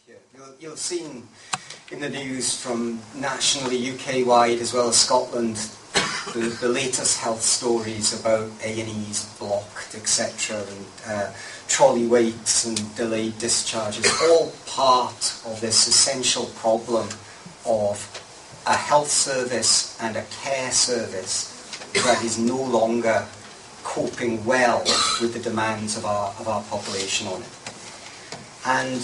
here. You'll have seen in the news from nationally, UK-wide, as well as Scotland, the latest health stories about A&Es blocked, etc., and trolley waits and delayed discharges, all part of this essential problem of a health service and a care service that is no longer coping well with the demands of our population on it. And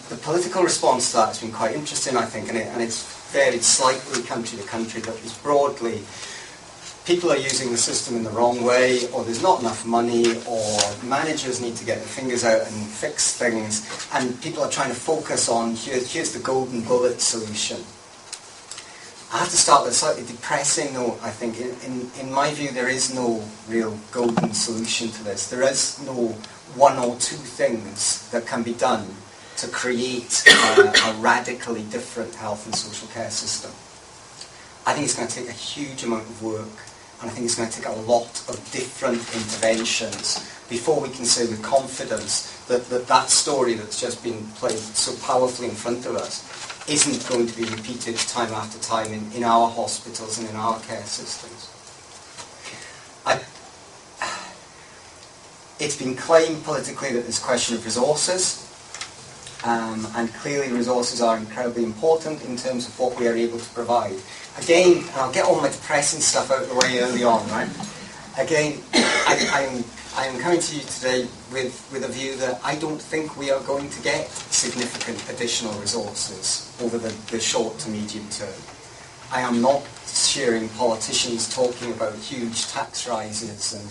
the political response to that has been quite interesting, I think, and it's varied slightly country to country, but it's broadly people are using the system in the wrong way, or there's not enough money, or managers need to get their fingers out and fix things, and people are trying to focus on here's the golden bullet solution. I have to start with a slightly depressing note, I think. In my view, there is no real golden solution to this. There is no one or two things that can be done to create a radically different health and social care system. I think it's going to take a huge amount of work, and I think it's going to take a lot of different interventions before we can say with confidence that story that's just been played so powerfully in front of us isn't going to be repeated time after time in our hospitals and in our care systems. It's been claimed politically that there's a question of resources, and clearly resources are incredibly important in terms of what we are able to provide. Again, I'll get all my depressing stuff out of the way early on, right? Again, I am coming to you today with a view that I don't think we are going to get significant additional resources over the short to medium term. I am not hearing politicians talking about huge tax rises and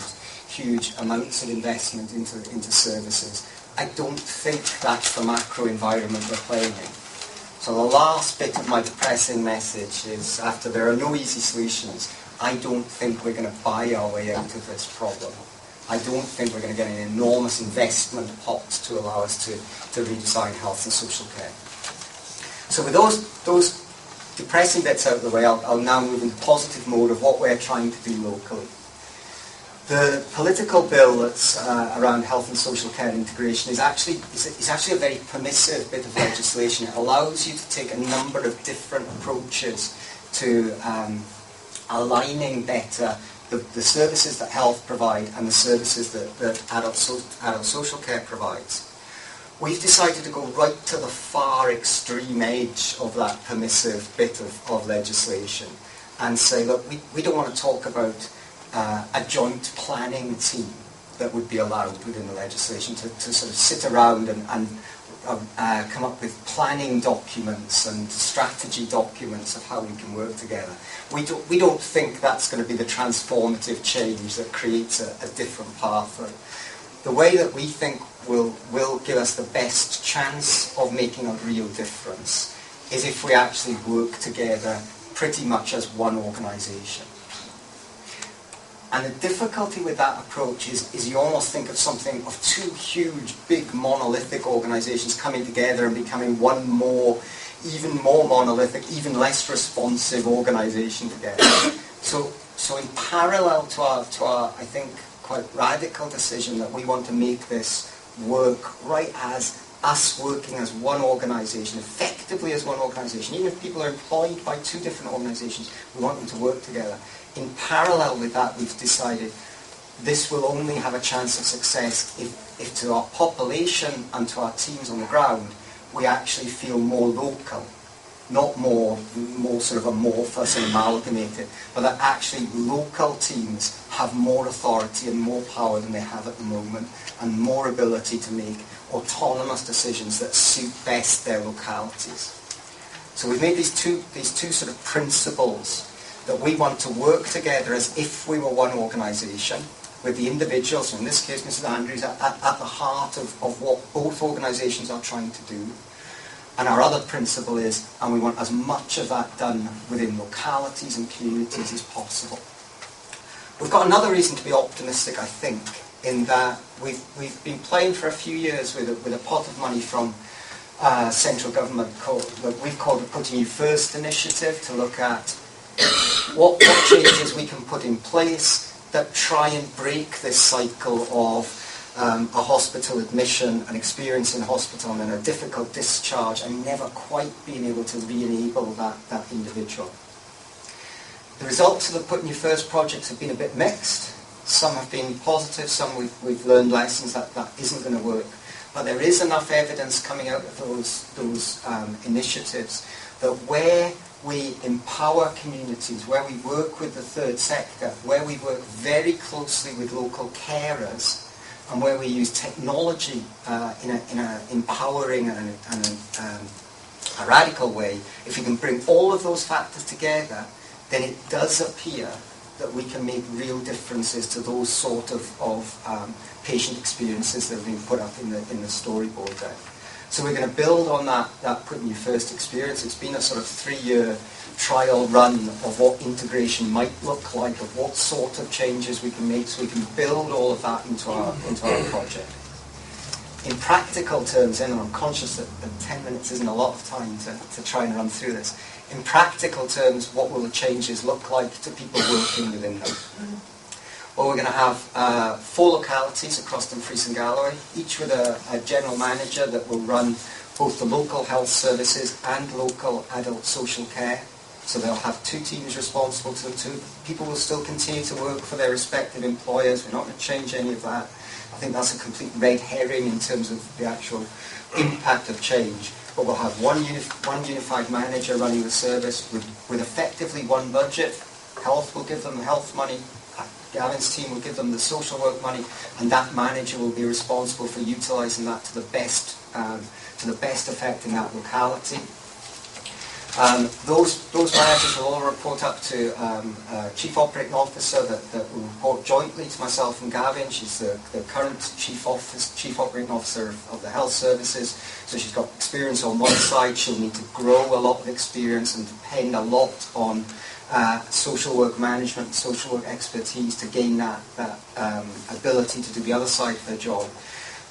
huge amounts of investment into services. I don't think that's the macro environment we're playing in. So the last bit of my depressing message is, after there are no easy solutions, I don't think we're going to buy our way out of this problem. I don't think we're going to get an enormous investment pot to allow us to redesign health and social care. So with those depressing bits out of the way, I'll now move into positive mode of what we're trying to do locally. The political bill that's around health and social care integration is actually a very permissive bit of legislation. It allows you to take a number of different approaches to aligning better the services that health provide and the services that adult social care provides. We've decided to go right to the far extreme edge of that permissive bit of legislation and say, look, we don't want to talk about a joint planning team that would be allowed within the legislation to sort of sit around and come up with planning documents and strategy documents of how we can work together. We don't think that's going to be the transformative change that creates a different pathway. The way that we think will give us the best chance of making a real difference is if we actually work together pretty much as one organisation. And the difficulty with that approach is you almost think of something of two huge, big, monolithic organisations coming together and becoming one more, even more monolithic, even less responsive organisation together. So in parallel to our, I think, quite radical decision that we want to make this work right as us working as one organisation, effectively as one organisation, even if people are employed by two different organisations, we want them to work together. In parallel with that, we've decided this will only have a chance of success if to our population and to our teams on the ground, we actually feel more local, not more sort of amorphous and amalgamated, but that actually local teams have more authority and more power than they have at the moment, and more ability to make autonomous decisions that suit best their localities. So we've made these two sort of principles that we want to work together as if we were one organisation, with the individuals, in this case Mrs Andrews, at the heart of what both organisations are trying to do. And our other principle is, and we want as much of that done within localities and communities as possible. We've got another reason to be optimistic, I think, in that we've been playing for a few years with a pot of money from central government that we've called the Putting You First initiative, to look at what changes we can put in place that try and break this cycle of a hospital admission, an experience in hospital, and a difficult discharge, and never quite being able to re-enable that individual. The results of the Putting You First projects have been a bit mixed. Some have been positive, some we've learned lessons that isn't going to work. But there is enough evidence coming out of those initiatives that where we empower communities, where we work with the third sector, where we work very closely with local carers, and where we use technology in an empowering and a radical way, if we can bring all of those factors together, then it does appear that we can make real differences to those sort of patient experiences that have been put up in the storyboard there. So we're going to build on that Putting You First experience. It's been a sort of 3-year trial run of what integration might look like, of what sort of changes we can make, so we can build all of that into our project. In practical terms, and I'm conscious that 10 minutes isn't a lot of time to try and run through this. In practical terms, what will the changes look like to people working within them? Well, we're going to have 4 localities across Dumfries and Galloway, each with a general manager that will run both the local health services and local adult social care. So they'll have 2 teams responsible to them. People will still continue to work for their respective employers. We're not going to change any of that. I think that's a complete red herring in terms of the actual impact of change. But we'll have one unified manager running the service with effectively one budget. Health will give them the health money. Gavin's team will give them the social work money, and that manager will be responsible for utilising that to the best effect in that locality. Those managers will all report up to a Chief Operating Officer that will report jointly to myself and Gavin. She's the current Chief Operating Officer of the Health Services, so she's got experience on one side. She'll need to grow a lot of experience and depend a lot on social work management, social work expertise to gain that ability to do the other side of their job.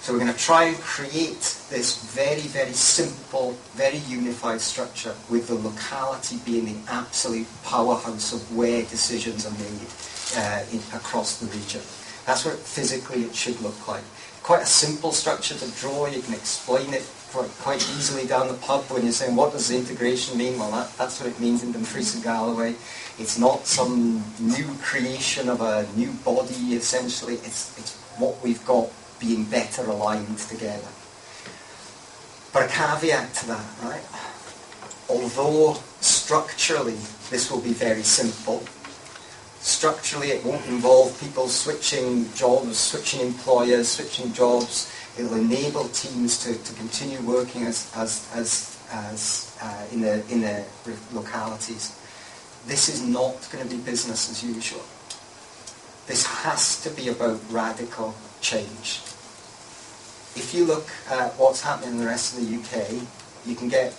So we're going to try and create this very, very simple, very unified structure with the locality being the absolute powerhouse of where decisions are made across the region. That's what physically it should look like. Quite a simple structure to draw. You can explain it quite easily down the pub when you're saying, what does the integration mean? Well, that's what it means in Dumfries and Galloway. It's not some new creation of a new body, essentially. It's what we've got being better aligned together. But a caveat to that, right? Although structurally this will be very simple, structurally it won't involve people switching jobs, switching employers, switching jobs. It'll enable teams to continue working as in the localities. This is not going to be business as usual. This has to be about radical change. If you look at what's happening in the rest of the UK, you can get,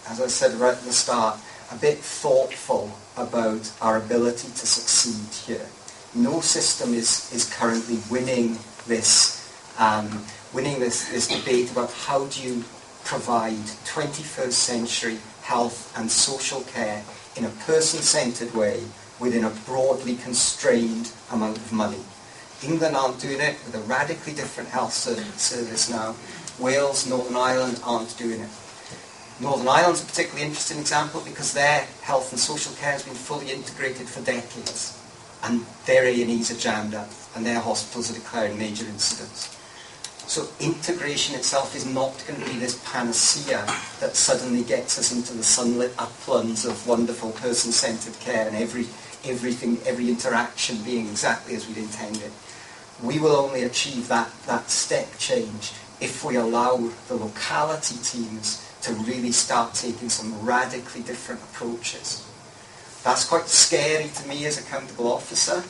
as I said right at the start, a bit thoughtful about our ability to succeed here. No system is currently winning this debate about how do you provide 21st century health and social care in a person-centred way within a broadly constrained amount of money. England aren't doing it with a radically different health service now. Wales, Northern Ireland aren't doing it. Northern Ireland's a particularly interesting example because their health and social care has been fully integrated for decades, and their A&Es are jammed up and their hospitals are declaring major incidents. So integration itself is not going to be this panacea that suddenly gets us into the sunlit uplands of wonderful person-centred care and every interaction being exactly as we'd intended. We will only achieve that step change if we allow the locality teams to really start taking some radically different approaches. That's quite scary to me as accountable officer,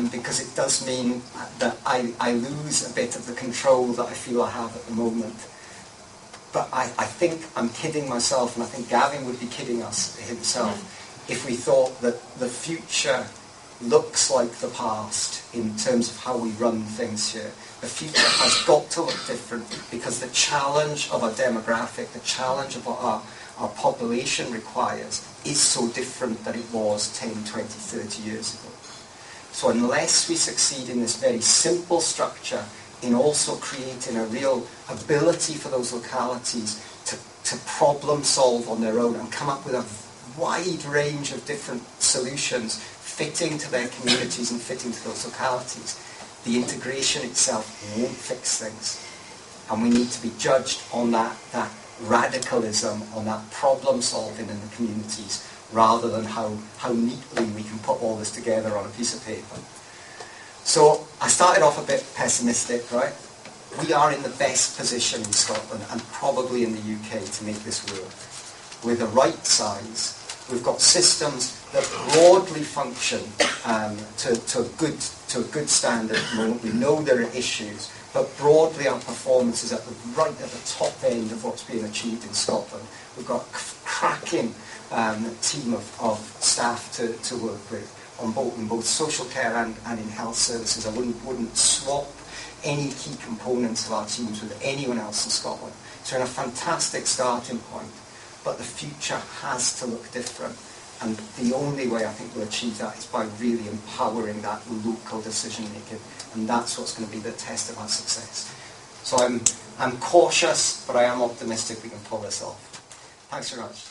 because it does mean that I lose a bit of the control that I feel I have at the moment. But I think I'm kidding myself, and I think Gavin would be kidding us himself if we thought that the future looks like the past in terms of how we run things here. The future has got to look different because the challenge of our demographic, the challenge of what our population requires is so different than it was 10, 20, 30 years ago. So unless we succeed in this very simple structure, in also creating a real ability for those localities to problem solve on their own and come up with a wide range of different solutions fitting to their communities and fitting to those localities. The integration itself won't fix things. And we need to be judged on that radicalism, on that problem solving in the communities, rather than how neatly we can put all this together on a piece of paper. So I started off a bit pessimistic, right? We are in the best position in Scotland and probably in the UK to make this work. We're the right size. We've got systems that broadly function to a good standard at the moment. We know there are issues, but broadly our performance is at the top end of what's being achieved in Scotland. We've got a cracking team of staff to work with in both social care and in health services. I wouldn't swap any key components of our teams with anyone else in Scotland. So we're in a fantastic starting point, but the future has to look different. And the only way I think we'll achieve that is by really empowering that local decision making, and that's what's going to be the test of our success. So I'm cautious, but I am optimistic we can pull this off. Thanks very much.